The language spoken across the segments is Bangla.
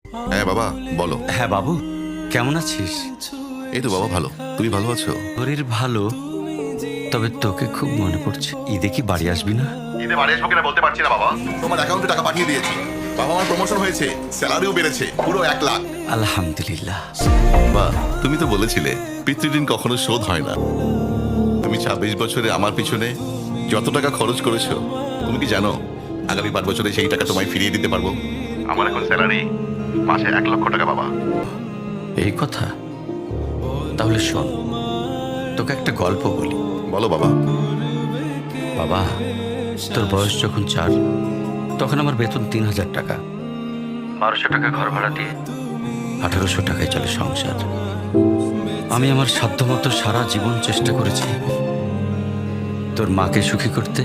হ্যাঁ বাবা, বলো। হ্যাঁ বাবু, কেমন আছিস? এই তো বাবা, ভালো। তুমি ভালো আছো? শরীর ভালো, তবে তোকে খুব মনে পড়ছে। ঈদে কি বাড়ি আসবি না? ঈদে বাড়ি আসবো কিনা বলতে পারছি না বাবা। তোমার অ্যাকাউন্টে টাকা পাঠিয়ে দিয়েছি। বাবা, আমার প্রমোশন হয়েছে, স্যালারিও বেড়েছে, পুরো 1 লাখ। আলহামদুলিল্লাহ। বা, তুমি তো বলেছিলে পিতৃঋণ কখনো শোধ হয় না। তুমি 26 বছরে আমার পিছনে যত টাকা খরচ করেছো, তুমি কি জানো আগামী 5 বছরে সেই টাকা তোমায় ফিরিয়ে দিতে পারবো? আমার এখন স্যালারি মাসে 1 লক্ষ টাকা বাবা। এই কথা? তাহলে শোন, তোকে একটা গল্প বলি। বলো বাবা। বাবা, তোর বয়স যখন 4, তখন আমার বেতন 3,000 টাকা। 1200 টাকা ঘর ভাড়া দিয়ে 1800 টাকায় চলে সংসার। আমি আমার সাধ্যমতো সারা জীবন চেষ্টা করেছি তোর মাকে সুখী করতে,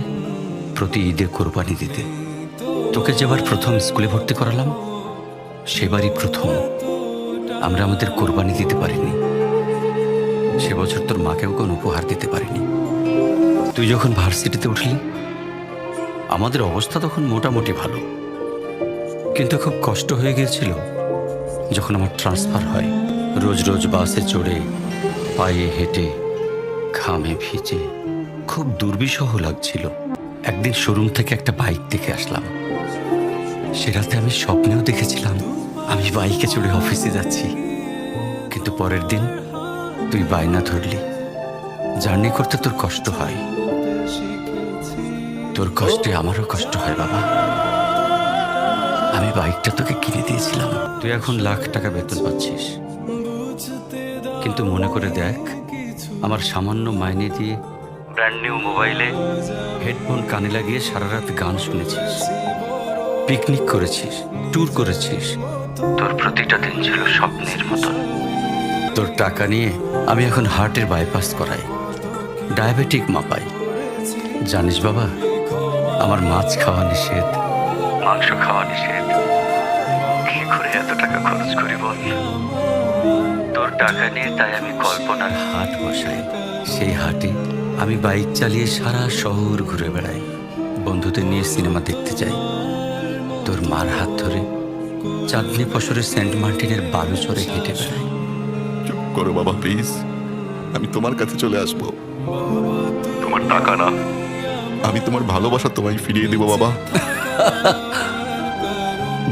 প্রতি ঈদে কোরবানি দিতে। তোকে যেবার প্রথম স্কুলে ভর্তি করালাম, সেবারই প্রথম আমরা আমাদের কোরবানি দিতে পারিনি। সে বছর তোর মাকেও কোনো উপহার দিতে পারিনি। তুই যখন ভার্সিটিতে উঠলি, আমাদের অবস্থা তখন মোটামুটি ভালো, কিন্তু খুব কষ্ট হয়ে গিয়েছিল যখন আমার ট্রান্সফার হয়। রোজ রোজ বাসে চড়ে, পায়ে হেঁটে, ঘামে ভিজে খুব দুর্বিষহ লাগছিল। একদিন শোরুম থেকে একটা বাইক দেখে আসলাম। সে রাতে আমি স্বপ্নেও দেখেছিলাম আমি বাইকে চড়ে অফিসে যাচ্ছি। কিন্তু পরের দিন তুই বায়না ধরলি, জার্নি করতে তোর কষ্ট হয়। তোর কষ্টে আমারও কষ্ট হয় বাবা। আমি বাইকটা তোকে কিনে দিয়েছিলাম। তুই এখন লাখ টাকা বেতন পাচ্ছিস, কিন্তু মনে করে দেখ, আমার সামান্য মাইনে দিয়ে ব্র্যান্ড নিউ মোবাইলে হেডফোন কানে লাগিয়ে সারা রাত গান শুনেছিস, পিকনিক করেছিস, ট্যুর করেছিস। তোর প্রতিটা দিন ছিল স্বপ্নের মতন। তোর টাকা নিয়ে আমি এখন হার্টের বাইপাস করাই, ডায়াবেটিক মাপাই। জানিস বাবা, আমার মাছ খাওয়া নিষেধ, মাংস খাওয়া নিষেধ। কি করে এত টাকা খরচ করি বল? তোর টাকা নিয়ে তাই আমি কল্পনার হাট বসাই। সেই হাটে আমি বাইক চালিয়ে সারা শহর ঘুরে বেড়াই, বন্ধুদের নিয়ে সিনেমা দেখতে যাই। তোর মার হাত ধরে চাঁদনি ফসরের সেন্ট মার্টিনের বালুচরে হেঁটে বেড়াই। চুপ করো বাবা প্লিজ, আমি তোমার কাছে চলে আসবো। তোমার টাকা না, আমি তোমার ভালোবাসা তোমায় ফিরিয়ে দেবো বাবা।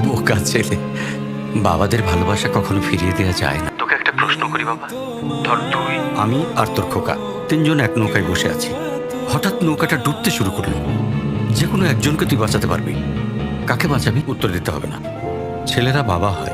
বোকা ছেলে, বাবাদের ভালোবাসা কখনো ফিরিয়ে দেওয়া যায় না। তোকে একটা প্রশ্ন করি বাবা, ধর তুই, আমি আর তোর খোকা তিনজন এক নৌকায় বসে আছি। হঠাৎ নৌকাটা ডুবতে শুরু করলো। যে কোনো একজনকে তুই বাঁচাতে পারবি, কাকে বাঁচাবি উত্তর দিতে হবে না। ছেলেরা বাবা হয়।